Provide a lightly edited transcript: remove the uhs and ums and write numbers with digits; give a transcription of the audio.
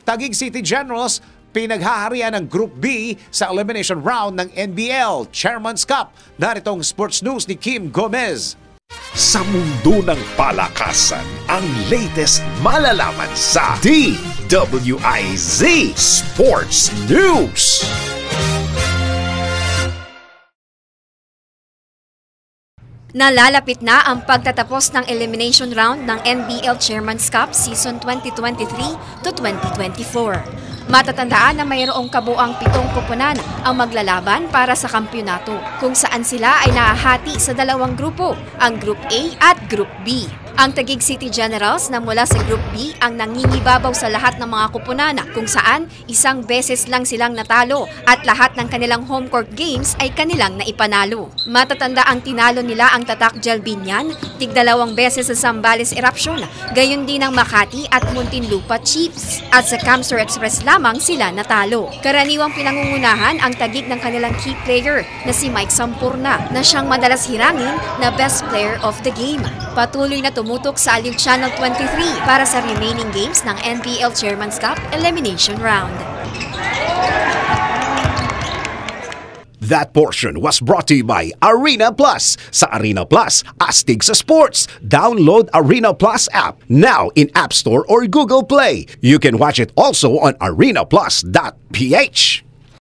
Taguig City Generals pinaghaharian ng Group B sa elimination round ng NBL Chairman's Cup. Naritong sports news ni Kim Gomez. Sa mundo ng palakasan, ang latest malalaman sa DWIZ Sports News. Nalalapit na ang pagtatapos ng elimination round ng NBL Chairman's Cup Season 2023 to 2024. Matatandaan na mayroong kabuang 7 koponan ang maglalaban para sa kampyonato, kung saan sila ay nahahati sa 2 grupo, ang Group A at Group B. Ang Taguig City Generals na mula sa Group B ang nangingibabaw sa lahat ng mga koponana, kung saan isang beses lang silang natalo at lahat ng kanilang home court games ay kanilang naipanalo. Matatanda ang tinalo nila ang Tatak Jalbinian, tig-2 beses sa Zambales Eruption, gayon din ang Makati at Muntinlupa Chiefs. At sa Camsor Express lamang sila natalo. Karaniwang pinangungunahan ang Taguig ng kanilang key player na si Mike Sampurna, na siyang madalas hirangin na best player of the game. Patuloy na tumutok sa Aliw Channel 23 para sa remaining games ng NBL Chairman's Cup Elimination Round. That portion was brought to you by Arena Plus. Sa Arena Plus, astig sa sports. Download Arena Plus app now in App Store or Google Play. You can watch it also on arenaplus.ph.